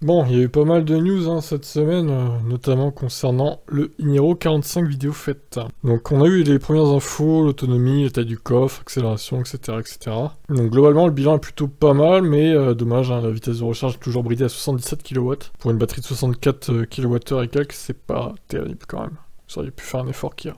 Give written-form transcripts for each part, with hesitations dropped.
Bon, il y a eu pas mal de news hein, cette semaine, notamment concernant le Niro 45 vidéo faites. Donc on a eu les premières infos, l'autonomie, la taille du coffre, accélération, etc., etc. Donc globalement le bilan est plutôt pas mal, mais dommage, hein, la vitesse de recharge est toujours bridée à 77 kW. Pour une batterie de 64 kWh et quelques, c'est pas terrible quand même. Vous auriez pu faire un effort qu'il y a.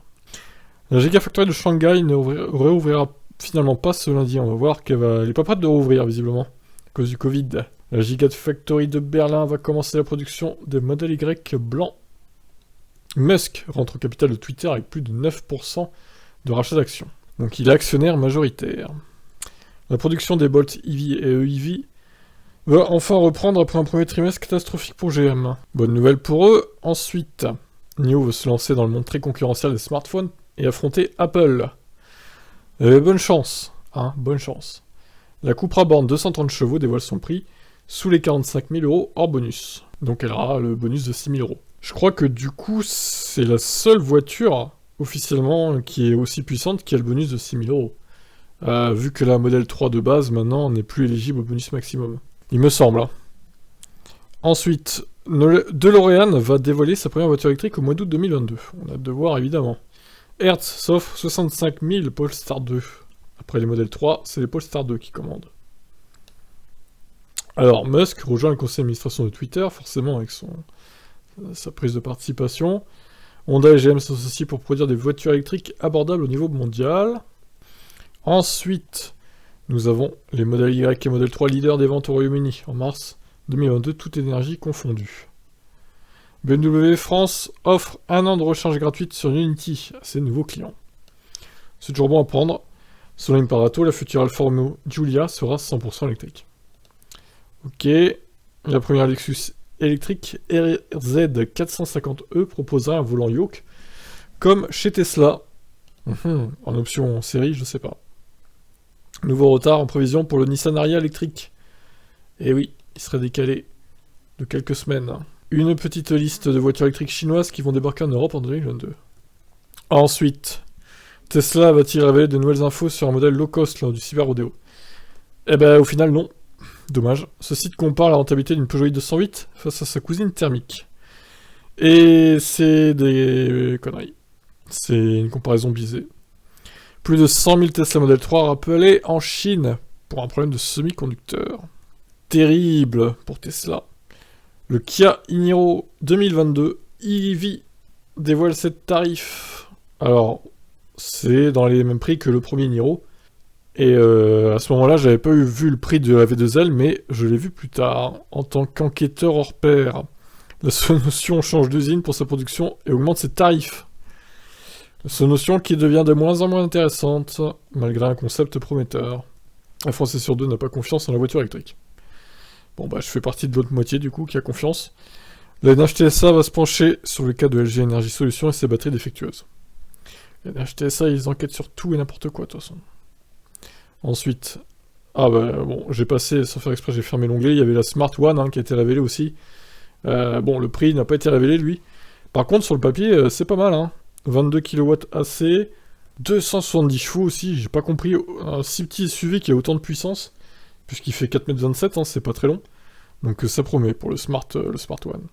La Gigafactory de Shanghai ne réouvrira finalement pas ce lundi, on va voir qu'elle est pas prête de rouvrir visiblement, à cause du Covid. La Gigafactory de Berlin va commencer la production des modèles Y blancs. Musk rentre au capital de Twitter avec plus de 9% de rachat d'actions. Donc il est actionnaire majoritaire. La production des Bolt EV et EEV va enfin reprendre après un premier trimestre catastrophique pour GM. Bonne nouvelle pour eux. Ensuite, NIO veut se lancer dans le monde très concurrentiel des smartphones et affronter Apple. Bonne chance, hein, bonne chance. La Cupra Born 230 chevaux dévoile son prix sous les 45 000 € hors bonus. Donc elle aura le bonus de 6 000 €. Je crois que du coup, c'est la seule voiture officiellement qui est aussi puissante qui a le bonus de 6 000 €. Vu que la modèle 3 de base maintenant n'est plus éligible au bonus maximum. Il me semble. Hein. Ensuite, DeLorean va dévoiler sa première voiture électrique au mois d'août 2022. On a hâte de voir évidemment. Hertz s'offre 65 000 Polestar 2. Après les modèles 3, c'est les Polestar 2 qui commandent. Alors, Musk rejoint le conseil d'administration de Twitter, forcément avec sa prise de participation. Honda et GM s'associent pour produire des voitures électriques abordables au niveau mondial. Ensuite, nous avons les modèles Y et modèle 3 leaders des ventes au Royaume-Uni en mars 2022, toute énergie confondue. BMW France offre 1 an de recharge gratuite sur Unity à ses nouveaux clients. C'est toujours bon à prendre. Selon Imparato, la future Alfa Romeo Giulia sera 100% électrique. Ok, la première Lexus électrique RZ 450e proposera un volant yoke, comme chez Tesla. En option série, je sais pas. Nouveau retard en prévision pour le Nissan Ariya électrique. Et oui, il serait décalé de quelques semaines. Une petite liste de voitures électriques chinoises qui vont débarquer en Europe en 2022. Ensuite, Tesla va-t-il révéler de nouvelles infos sur un modèle low cost lors du Cyber Rodeo? Eh ben, au final, non. Dommage. Ce site compare la rentabilité d'une Peugeot i208 face à sa cousine thermique. Et c'est des conneries. C'est une comparaison biaisée. Plus de 100 000 Tesla Model 3 rappelés en Chine pour un problème de semi-conducteur. Terrible pour Tesla. Le Kia e-Niro 2022 EV dévoile ses tarifs. Alors, c'est dans les mêmes prix que le premier Niro. Et à ce moment-là, j'avais pas vu le prix de la V2L, mais je l'ai vu plus tard, en tant qu'enquêteur hors pair. La Sonotion change d'usine pour sa production et augmente ses tarifs. La Sonotion qui devient de moins en moins intéressante, malgré un concept prometteur. Un Français sur deux n'a pas confiance en la voiture électrique. Bon bah je fais partie de l'autre moitié du coup qui a confiance. La NHTSA va se pencher sur le cas de LG Energy Solutions et ses batteries défectueuses. La NHTSA ils enquêtent sur tout et n'importe quoi de toute façon. Ensuite, bon, j'ai passé, sans faire exprès, j'ai fermé l'onglet, il y avait la Smart One hein, qui a été révélée aussi. Bon, le prix n'a pas été révélé, lui. Par contre, sur le papier, c'est pas mal, hein. 22 kW AC, 270 chevaux aussi, j'ai pas compris, un si petit SUV qui a autant de puissance, puisqu'il fait 4,27 m, hein, c'est pas très long. Donc ça promet pour le Smart One.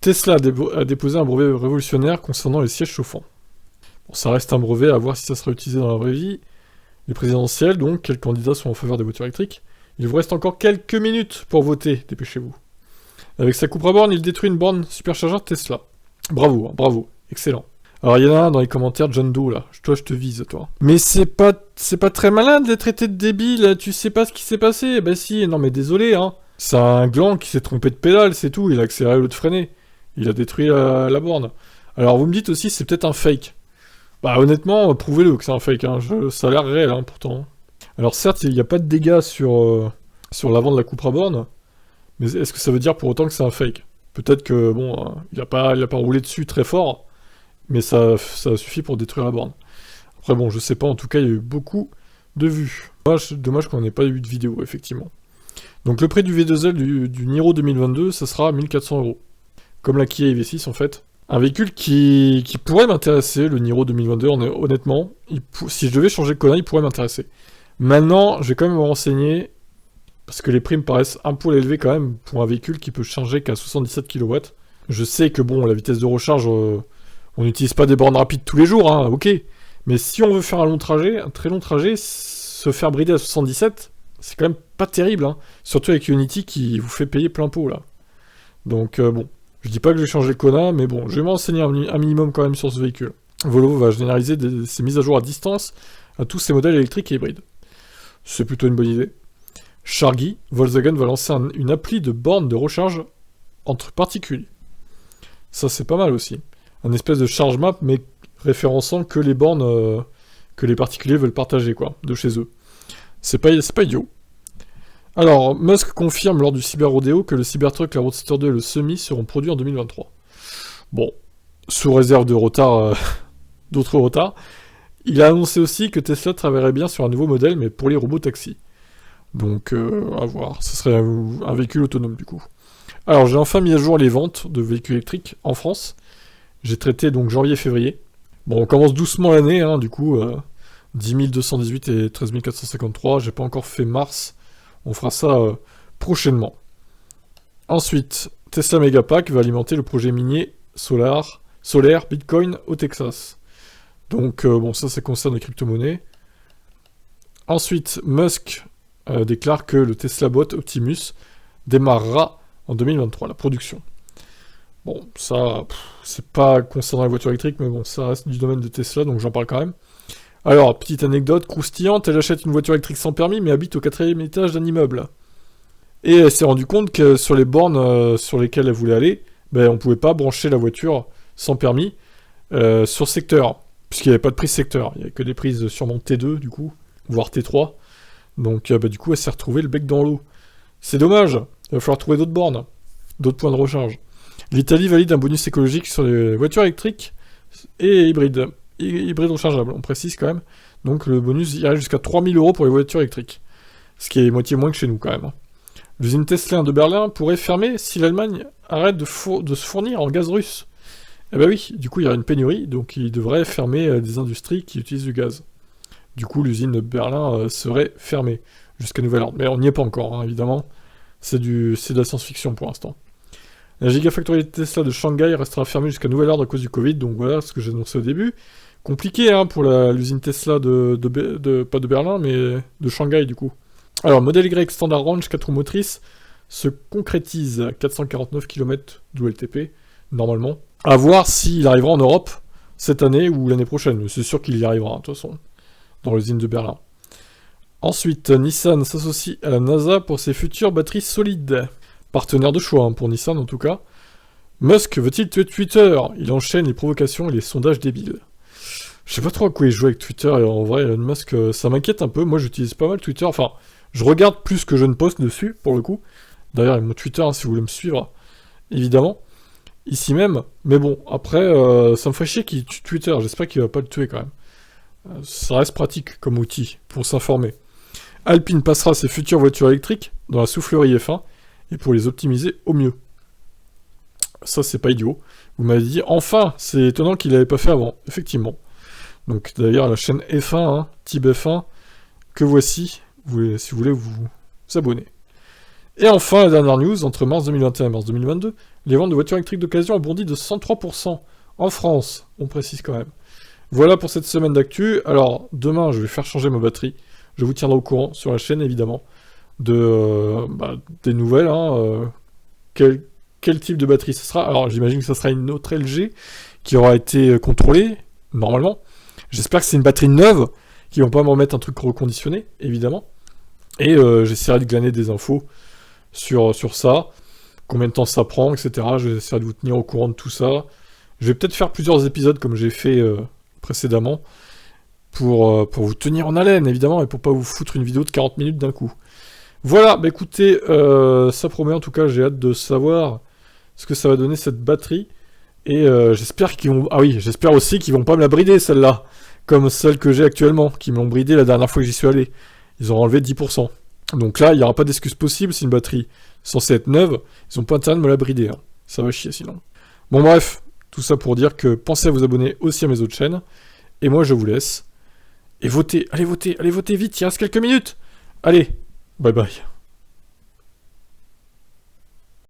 Tesla a déposé un brevet révolutionnaire concernant les sièges chauffants. Bon, ça reste un brevet, à voir si ça sera utilisé dans la vraie vie. Les présidentielles, donc, quels candidats sont en faveur des voitures électriques? Il vous reste encore quelques minutes pour voter, dépêchez-vous. Avec sa Cupra Born, il détruit une borne superchargeur Tesla. Bravo, hein, bravo, excellent. Alors il y en a un dans les commentaires, John Doe, là, toi je te vise, toi. Mais c'est pas très malin de les traiter de débiles, tu sais pas ce qui s'est passé? Bah si, non mais désolé, hein. C'est un gland qui s'est trompé de pédale, c'est tout, il a accéléré au lieu de freiner. Il a détruit la borne. Alors vous me dites aussi, c'est peut-être un fake. Bah honnêtement, prouvez-le que c'est un fake, hein. Ça a l'air réel hein, pourtant. Alors certes, il n'y a pas de dégâts sur l'avant de la Cupra Born, mais est-ce que ça veut dire pour autant que c'est un fake? Peut-être que, bon, il a pas roulé dessus très fort, mais ça suffit pour détruire la borne. Après bon, je sais pas, en tout cas, il y a eu beaucoup de vues. Dommage qu'on n'ait pas eu de vidéo, effectivement. Donc le prix du V2L du Niro 2022, ça sera 1400 €. Comme la Kia EV6 en fait. Un véhicule qui pourrait m'intéresser, le Niro 2022, honnêtement. Si je devais changer de connerie, il pourrait m'intéresser. Maintenant, je vais quand même me renseigner Parce que les prix me paraissent un poil élevés quand même pour un véhicule qui peut charger qu'à 77 kW. Je sais que bon, la vitesse de recharge, on n'utilise pas des bornes rapides tous les jours, hein, ok. Mais si on veut faire un long trajet, un très long trajet, se faire brider à 77, c'est quand même pas terrible, hein. Surtout avec Unity qui vous fait payer plein pot, là. Donc bon, je dis pas que je vais changer le Kona, mais bon, je vais m'enseigner un minimum quand même sur ce véhicule. Volvo va généraliser ses mises à jour à distance à tous ses modèles électriques et hybrides. C'est plutôt une bonne idée. Chargy, Volkswagen va lancer une appli de borne de recharge entre particuliers. Ça c'est pas mal aussi. Un espèce de charge map, mais référençant que les bornes que les particuliers veulent partager, quoi, de chez eux. C'est pas idiot. Alors, Musk confirme lors du Cyber Rodeo que le Cybertruck, la Roadster 2 et le Semi seront produits en 2023. Bon, sous réserve de retard, d'autres retards. Il a annoncé aussi que Tesla travaillerait bien sur un nouveau modèle, mais pour les robots taxis. Donc, à voir. Ce serait un véhicule autonome, du coup. Alors, j'ai enfin mis à jour les ventes de véhicules électriques en France. J'ai traité donc janvier-février. Bon, on commence doucement l'année, hein, du coup. 10 218 et 13 453. J'ai pas encore fait mars. On fera ça prochainement. Ensuite, Tesla Megapack va alimenter le projet minier solaire Bitcoin au Texas. Donc, bon, ça concerne les crypto-monnaies. Ensuite, Musk déclare que le Tesla Bot Optimus démarrera en 2023, la production. Bon, ça, c'est pas concernant la voiture électrique, mais bon, ça reste du domaine de Tesla, donc j'en parle quand même. Alors, petite anecdote croustillante, elle achète une voiture électrique sans permis, mais habite au 4e étage d'un immeuble. Et elle s'est rendue compte que sur les bornes sur lesquelles elle voulait aller, ben, on pouvait pas brancher la voiture sans permis sur secteur, puisqu'il n'y avait pas de prise secteur. Il n'y avait que des prises sûrement T2, du coup, voire T3. Donc, bah, du coup, elle s'est retrouvée le bec dans l'eau. C'est dommage, il va falloir trouver d'autres bornes, d'autres points de recharge. L'Italie valide un bonus écologique sur les voitures électriques et hybrides rechargeables, on précise quand même. Donc le bonus irait jusqu'à 3 000 € pour les voitures électriques. Ce qui est moitié moins que chez nous quand même. L'usine Tesla de Berlin pourrait fermer si l'Allemagne arrête de se fournir en gaz russe. Eh ben oui, du coup il y aura une pénurie, donc il devrait fermer des industries qui utilisent du gaz. Du coup l'usine de Berlin serait fermée jusqu'à nouvel ordre. Mais on n'y est pas encore, hein, évidemment. C'est de la science-fiction pour l'instant. La Gigafactory Tesla de Shanghai restera fermée jusqu'à nouvel ordre à cause du Covid, donc voilà ce que j'ai annoncé au début. Compliqué hein, pour l'usine Tesla pas de Berlin, mais de Shanghai du coup. Alors, modèle Y Standard Range 4 roues motrices se concrétise à 449 km d'OLTP, normalement. À voir s'il arrivera en Europe cette année ou l'année prochaine. C'est sûr qu'il y arrivera, de toute façon, dans l'usine de Berlin. Ensuite, Nissan s'associe à la NASA pour ses futures batteries solides. Partenaire de choix, hein, pour Nissan en tout cas. Musk veut-il tuer Twitter? Il enchaîne les provocations et les sondages débiles. Je sais pas trop à quoi il joue avec Twitter, et en vrai, Elon Musk, ça m'inquiète un peu. Moi, j'utilise pas mal Twitter. Enfin, je regarde plus que je ne poste dessus, pour le coup. D'ailleurs, il y a mon Twitter, hein, si vous voulez me suivre, évidemment. Ici même. Mais bon, après, ça me fait chier qu'il tue Twitter. J'espère qu'il va pas le tuer, quand même. Ça reste pratique comme outil, pour s'informer. Alpine passera ses futures voitures électriques dans la soufflerie F1, et pour les optimiser au mieux. Ça, c'est pas idiot. Vous m'avez dit, enfin, c'est étonnant qu'il l'avait pas fait avant. Effectivement. Donc, d'ailleurs, la chaîne F1, hein, Type F1, que voici, si vous voulez vous abonner. Et enfin, la dernière news, entre mars 2021 et mars 2022, les ventes de voitures électriques d'occasion ont bondi de 103% en France, on précise quand même. Voilà pour cette semaine d'actu. Alors, demain, je vais faire changer ma batterie. Je vous tiendrai au courant sur la chaîne, évidemment, des nouvelles. Hein, quel type de batterie ce sera? Alors, j'imagine que ça sera une autre LG qui aura été contrôlée, normalement. J'espère que c'est une batterie neuve, qui vont pas me remettre un truc reconditionné, évidemment. Et j'essaierai de glaner des infos sur ça, combien de temps ça prend, etc. J'essaierai de vous tenir au courant de tout ça. Je vais peut-être faire plusieurs épisodes comme j'ai fait précédemment, pour vous tenir en haleine, évidemment, et pour pas vous foutre une vidéo de 40 minutes d'un coup. Voilà, bah écoutez, ça promet en tout cas, j'ai hâte de savoir ce que ça va donner cette batterie. Et j'espère qu'ils vont... Ah oui, j'espère aussi qu'ils vont pas me la brider, celle-là, comme celle que j'ai actuellement, qui me l'ont bridée la dernière fois que j'y suis allé. Ils ont enlevé 10%. Donc là, il n'y aura pas d'excuse possible, c'est une batterie censée être neuve, ils ont pas intérêt de me la brider. Hein. Ça va chier sinon. Bon bref, tout ça pour dire que pensez à vous abonner aussi à mes autres chaînes. Et moi, je vous laisse. Et votez, allez voter vite, il reste quelques minutes. Allez, bye bye.